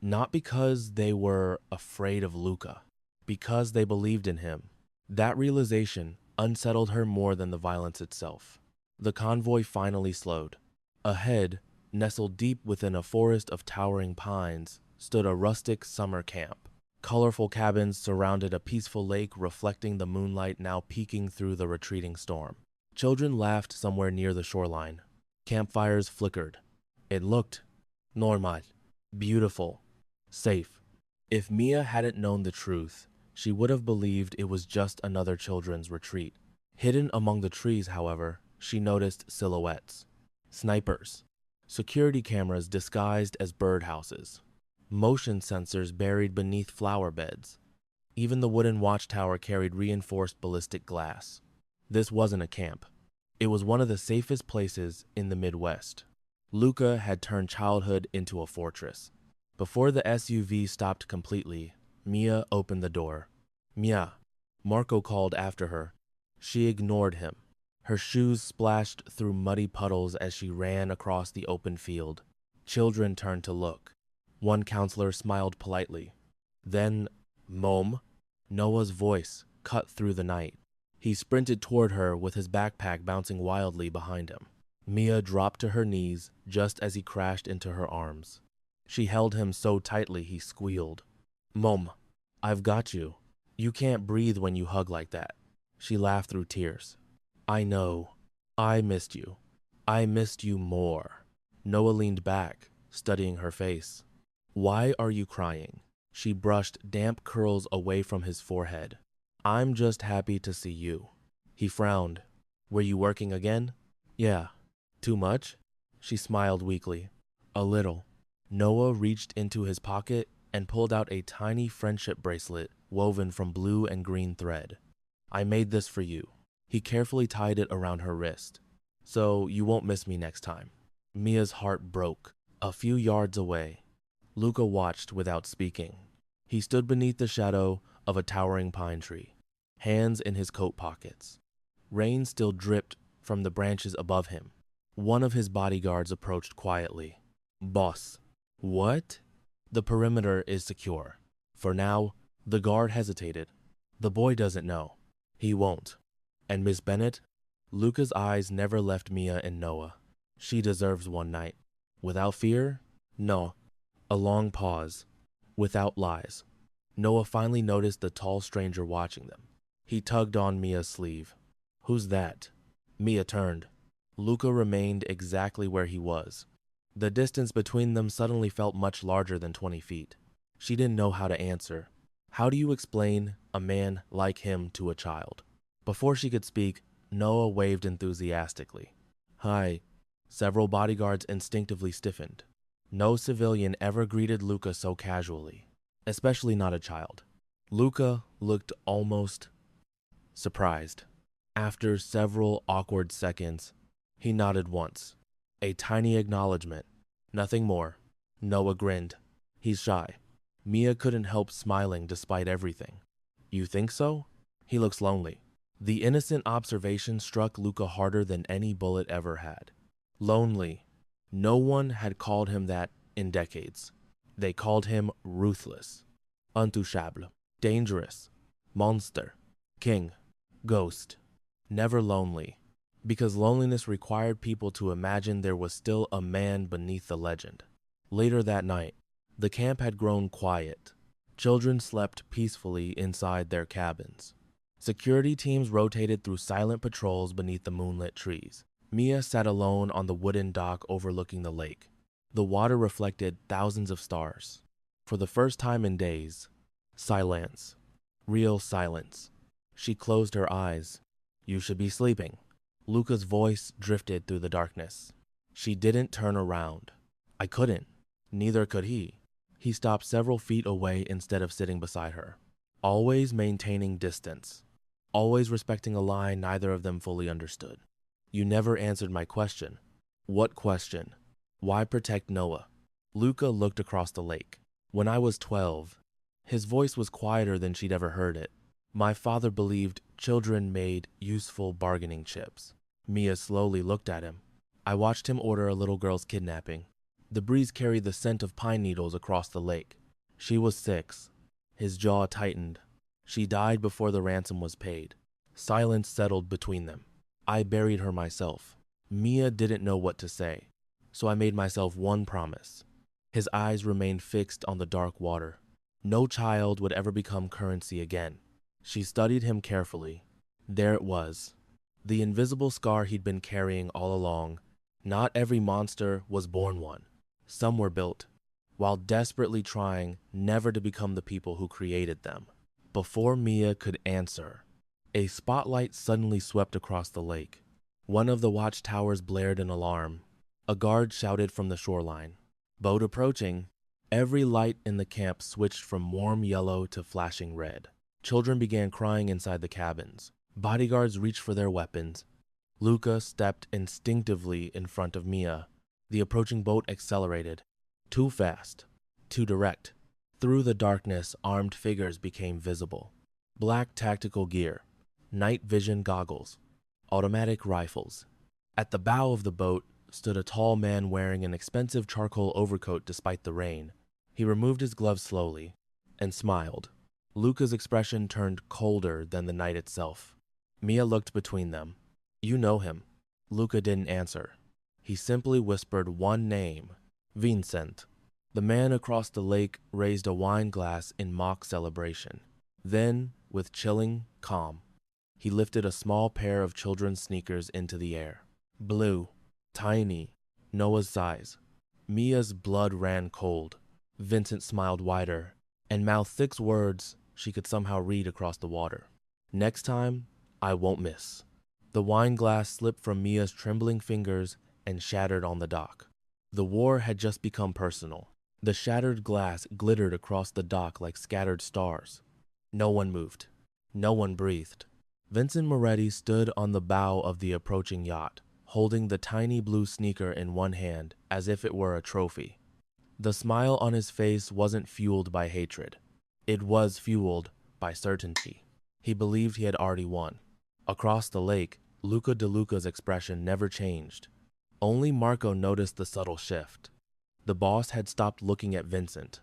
Not because they were afraid of Luca, because they believed in him. That realization unsettled her more than the violence itself. The convoy finally slowed. Ahead, nestled deep within a forest of towering pines, stood a rustic summer camp. Colorful cabins surrounded a peaceful lake reflecting the moonlight now peeking through the retreating storm. Children laughed somewhere near the shoreline. Campfires flickered. It looked normal, beautiful, safe. If Mia hadn't known the truth, she would have believed it was just another children's retreat. Hidden among the trees, however, she noticed silhouettes. Snipers. Security cameras disguised as birdhouses. Motion sensors buried beneath flower beds. Even the wooden watchtower carried reinforced ballistic glass. This wasn't a camp. It was one of the safest places in the Midwest. Luca had turned childhood into a fortress. Before the SUV stopped completely, Mia opened the door. "Mia," Marco called after her. She ignored him. Her shoes splashed through muddy puddles as she ran across the open field. Children turned to look. One counselor smiled politely. Then, "Mom," Noah's voice cut through the night. He sprinted toward her with his backpack bouncing wildly behind him. Mia dropped to her knees just as he crashed into her arms. She held him so tightly he squealed. "Mom, I've got you. You can't breathe when you hug like that." She laughed through tears. "I know. I missed you. I missed you more." Noah leaned back, studying her face. "Why are you crying?" She brushed damp curls away from his forehead. "I'm just happy to see you." He frowned. "Were you working again?" "Yeah." "Too much?" She smiled weakly. "A little." Noah reached into his pocket and pulled out a tiny friendship bracelet woven from blue and green thread. "I made this for you." He carefully tied it around her wrist. "So you won't miss me next time." Mia's heart broke. A few yards away, Luca watched without speaking. He stood beneath the shadow of a towering pine tree, hands in his coat pockets. Rain still dripped from the branches above him. One of his bodyguards approached quietly. "Boss." "What?" "The perimeter is secure. For now." The guard hesitated. "The boy doesn't know." "He won't." "And Miss Bennett?" Luca's eyes never left Mia and Noah. "She deserves one night." "Without fear?" "No." A long pause. "Without lies." Noah finally noticed the tall stranger watching them. He tugged on Mia's sleeve. "Who's that?" Mia turned. Luca remained exactly where he was. The distance between them suddenly felt much larger than 20 feet. She didn't know how to answer. How do you explain a man like him to a child? Before she could speak, Noah waved enthusiastically. "Hi." Several bodyguards instinctively stiffened. No civilian ever greeted Luca so casually, especially not a child. Luca looked almost surprised. After several awkward seconds, he nodded once. A tiny acknowledgement. Nothing more. Noah grinned. "He's shy." Mia couldn't help smiling despite everything. "You think so?" "He looks lonely." The innocent observation struck Luca harder than any bullet ever had. Lonely. No one had called him that in decades. They called him ruthless, intouchable, dangerous, monster, king, ghost. Never lonely, because loneliness required people to imagine there was still a man beneath the legend. Later that night, the camp had grown quiet. Children slept peacefully inside their cabins. Security teams rotated through silent patrols beneath the moonlit trees. Mia sat alone on the wooden dock overlooking the lake. The water reflected thousands of stars. For the first time in days, silence. Real silence. She closed her eyes. "You should be sleeping." Luca's voice drifted through the darkness. She didn't turn around. "I couldn't." Neither could he. He stopped several feet away instead of sitting beside her. Always maintaining distance. Always respecting a line neither of them fully understood. "You never answered my question." "What question?" "Why protect Noah?" Luca looked across the lake. "When I was 12, His voice was quieter than she'd ever heard it. My father believed children made useful bargaining chips. Mia slowly looked at him. I watched him order a little girl's kidnapping. The breeze carried the scent of pine needles across the lake. She was 6. His jaw tightened. She died before the ransom was paid. Silence settled between them. I buried her myself. Mia didn't know what to say, so I made myself one promise. His eyes remained fixed on the dark water. No child would ever become currency again. She studied him carefully. There it was, the invisible scar he'd been carrying all along. Not every monster was born one. Some were built, while desperately trying never to become the people who created them. Before Mia could answer, a spotlight suddenly swept across the lake. One of the watchtowers blared an alarm. A guard shouted from the shoreline. Boat approaching. Every light in the camp switched from warm yellow to flashing red. Children began crying inside the cabins. Bodyguards reached for their weapons. Luca stepped instinctively in front of Mia. The approaching boat accelerated. Too fast. Too direct. Through the darkness, armed figures became visible. Black tactical gear. Night vision goggles. Automatic rifles. At the bow of the boat stood a tall man wearing an expensive charcoal overcoat despite the rain. He removed his gloves slowly and smiled. Luca's expression turned colder than the night itself. Mia looked between them. You know him. Luca didn't answer. He simply whispered one name, Vincent. The man across the lake raised a wine glass in mock celebration. Then, with chilling calm, he lifted a small pair of children's sneakers into the air. Blue, tiny, Noah's size. Mia's blood ran cold. Vincent smiled wider and mouthed thick words she could somehow read across the water. Next time, I won't miss. The wine glass slipped from Mia's trembling fingers and shattered on the dock. The war had just become personal. The shattered glass glittered across the dock like scattered stars. No one moved. No one breathed. Vincent Moretti stood on the bow of the approaching yacht, holding the tiny blue sneaker in one hand as if it were a trophy. The smile on his face wasn't fueled by hatred. It was fueled by certainty. He believed he had already won. Across the lake, Luca DeLuca's expression never changed. Only Marco noticed the subtle shift. The boss had stopped looking at Vincent.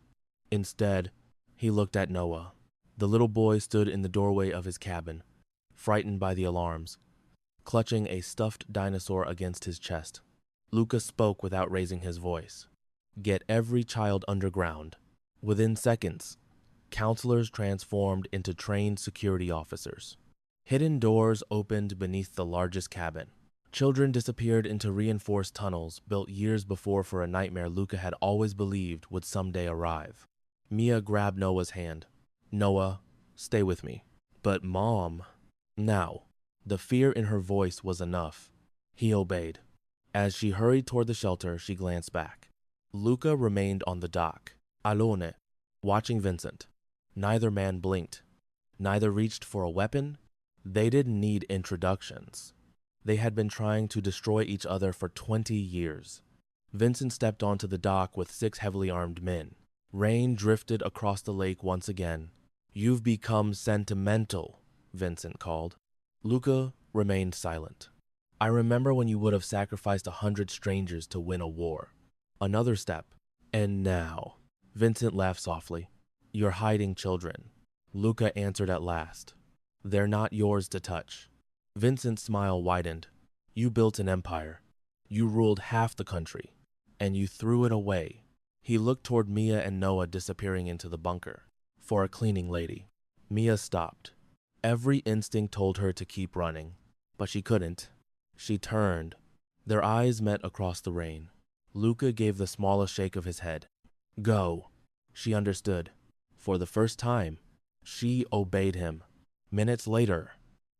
Instead, he looked at Noah. The little boy stood in the doorway of his cabin, frightened by the alarms, clutching a stuffed dinosaur against his chest. Luca spoke without raising his voice. Get every child underground. Within seconds, counselors transformed into trained security officers. Hidden doors opened beneath the largest cabin. Children disappeared into reinforced tunnels built years before for a nightmare Luca had always believed would someday arrive. Mia grabbed Noah's hand. Noah, stay with me. But Mom... Now, the fear in her voice was enough. He obeyed. As she hurried toward the shelter, she glanced back. Luca remained on the dock, alone, watching Vincent. Neither man blinked. Neither reached for a weapon. They didn't need introductions. They had been trying to destroy each other for 20 years. Vincent stepped onto the dock with 6 heavily armed men. Rain drifted across the lake once again. You've become sentimental, Vincent called. Luca remained silent. I remember when you would have sacrificed 100 strangers to win a war. Another step. And now. Vincent laughed softly. You're hiding children. Luca answered at last. They're not yours to touch. Vincent's smile widened. You built an empire. You ruled half the country. And you threw it away. He looked toward Mia and Noah disappearing into the bunker. For a cleaning lady. Mia stopped. Every instinct told her to keep running. But she couldn't. She turned. Their eyes met across the rain. Luca gave the smallest shake of his head. Go. She understood. For the first time, she obeyed him. Minutes later,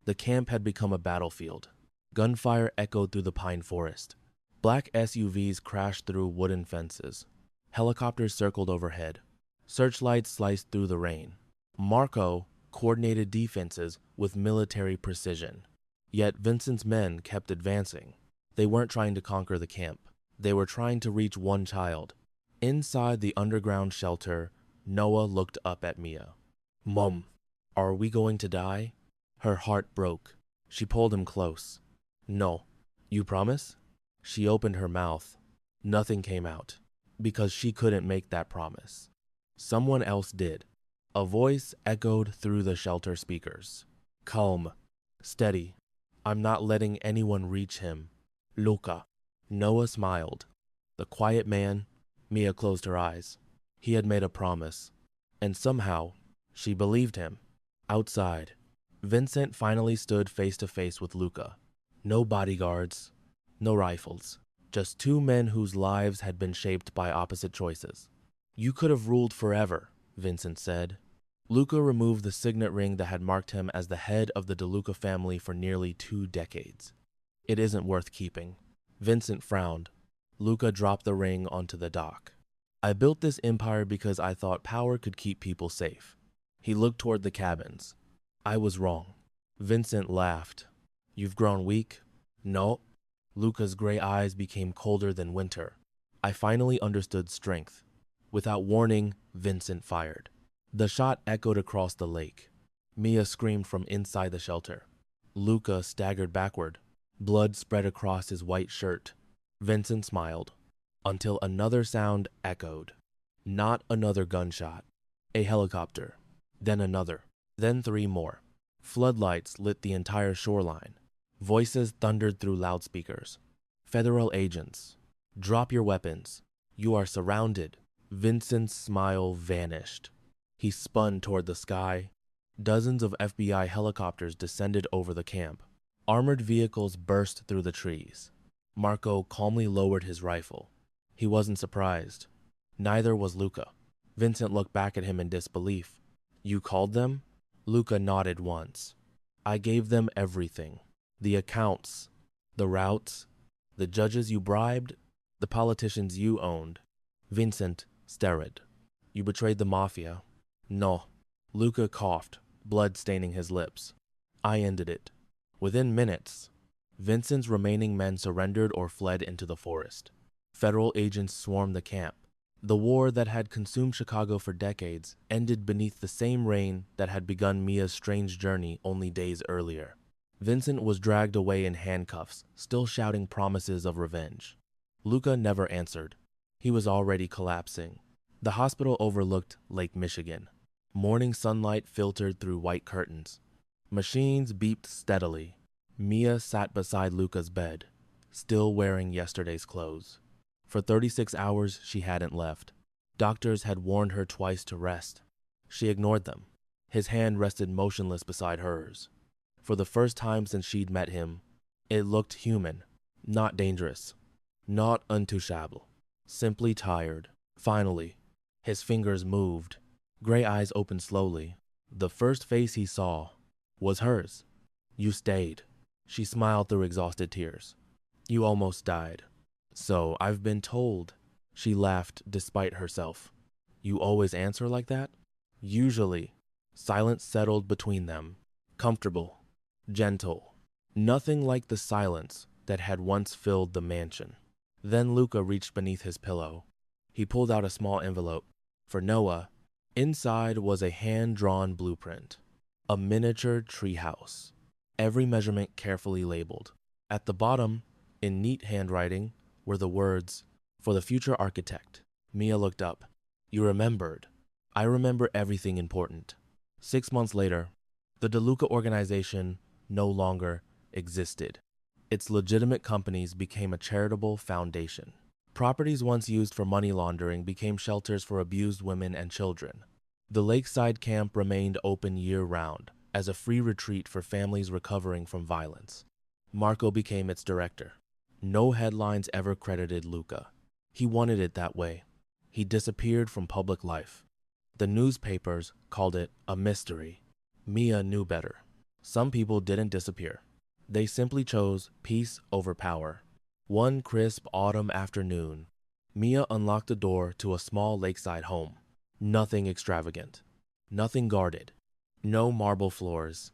the camp had become a battlefield. Gunfire echoed through the pine forest. Black SUVs crashed through wooden fences. Helicopters circled overhead. Searchlights sliced through the rain. Marco coordinated defenses with military precision. Yet Vincent's men kept advancing. They weren't trying to conquer the camp. They were trying to reach one child. Inside the underground shelter, Noah looked up at Mia. Mom, are we going to die? Her heart broke. She pulled him close. No. You promise? She opened her mouth. Nothing came out, because she couldn't make that promise. Someone else did. A voice echoed through the shelter speakers. Calm. Steady. I'm not letting anyone reach him. Luca. Noah smiled. The quiet man. Mia closed her eyes. He had made a promise. And somehow, she believed him. Outside, Vincent finally stood face to face with Luca. No bodyguards, no rifles, just two men whose lives had been shaped by opposite choices. You could have ruled forever, Vincent said. Luca removed the signet ring that had marked him as the head of the DeLuca family for nearly 2 decades. It isn't worth keeping. Vincent frowned. Luca dropped the ring onto the dock. I built this empire because I thought power could keep people safe. He looked toward the cabins. I was wrong. Vincent laughed. You've grown weak? No. Luca's gray eyes became colder than winter. I finally understood strength. Without warning, Vincent fired. The shot echoed across the lake. Mia screamed from inside the shelter. Luca staggered backward. Blood spread across his white shirt. Vincent smiled, until another sound echoed. Not another gunshot. A helicopter. Then another. Then 3 more. Floodlights lit the entire shoreline. Voices thundered through loudspeakers. Federal agents. Drop your weapons. You are surrounded. Vincent's smile vanished. He spun toward the sky. Dozens of FBI helicopters descended over the camp. Armored vehicles burst through the trees. Marco calmly lowered his rifle. He wasn't surprised. Neither was Luca. Vincent looked back at him in disbelief. You called them? Luca nodded once. I gave them everything. The accounts, the routes, the judges you bribed, the politicians you owned. Vincent stared. You betrayed the Mafia. No. Luca coughed, blood staining his lips. I ended it. Within minutes, Vincent's remaining men surrendered or fled into the forest. Federal agents swarmed the camp. The war that had consumed Chicago for decades ended beneath the same rain that had begun Mia's strange journey only days earlier. Vincent was dragged away in handcuffs, still shouting promises of revenge. Luca never answered. He was already collapsing. The hospital overlooked Lake Michigan. Morning sunlight filtered through white curtains. Machines beeped steadily. Mia sat beside Luca's bed, still wearing yesterday's clothes. For 36 hours, she hadn't left. Doctors had warned her twice to rest. She ignored them. His hand rested motionless beside hers. For the first time since she'd met him, it looked human, not dangerous, not untouchable, simply tired. Finally, his fingers moved. Gray eyes opened slowly. The first face he saw was hers. You stayed. She smiled through exhausted tears. You almost died. So I've been told. She laughed despite herself. You always answer like that? Usually. Silence settled between them. Comfortable. Gentle. Nothing like the silence that had once filled the mansion. Then Luca reached beneath his pillow. He pulled out a small envelope. For Noah, inside was a hand-drawn blueprint. A miniature treehouse. Every measurement carefully labeled. At the bottom, in neat handwriting, were the words, for the future architect. Mia looked up. You remembered. I remember everything important. 6 months later, the DeLuca organization no longer existed. Its legitimate companies became a charitable foundation. Properties once used for money laundering became shelters for abused women and children. The lakeside camp remained open year-round as a free retreat for families recovering from violence. Marco became its director. No headlines ever credited Luca. He wanted it that way. He disappeared from public life. The newspapers called it a mystery. Mia knew better. Some people didn't disappear. They simply chose peace over power. One crisp autumn afternoon, Mia unlocked the door to a small lakeside home. Nothing extravagant. Nothing guarded. No marble floors.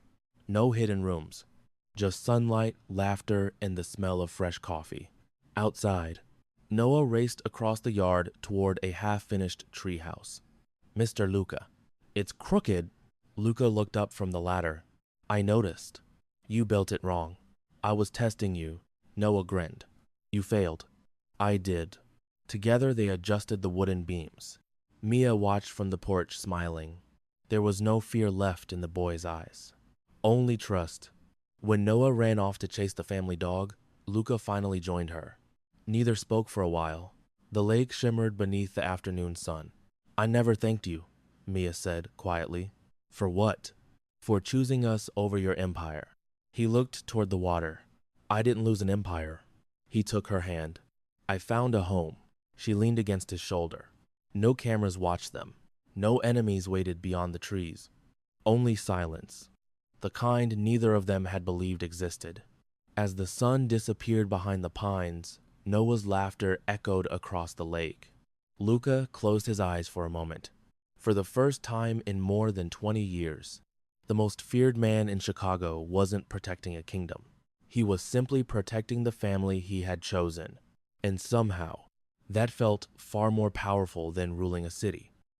No hidden rooms. Just sunlight, laughter, and the smell of fresh coffee. Outside, Noah raced across the yard toward a half-finished treehouse. Mr. Luca. It's crooked. Luca looked up from the ladder. I noticed. You built it wrong. I was testing you. Noah grinned. You failed. I did. Together they adjusted the wooden beams. Mia watched from the porch, smiling. There was no fear left in the boy's eyes. Only trust. When Noah ran off to chase the family dog, Luca finally joined her. Neither spoke for a while. The lake shimmered beneath the afternoon sun. I never thanked you, Mia said quietly. For what? For choosing us over your empire. He looked toward the water. I didn't lose an empire. He took her hand. I found a home. She leaned against his shoulder. No cameras watched them. No enemies waited beyond the trees. Only silence. The kind neither of them had believed existed. As the sun disappeared behind the pines, Noah's laughter echoed across the lake. Luca closed his eyes for a moment. For the first time in more than 20 years, the most feared man in Chicago wasn't protecting a kingdom. He was simply protecting the family he had chosen. And somehow, that felt far more powerful than ruling a city.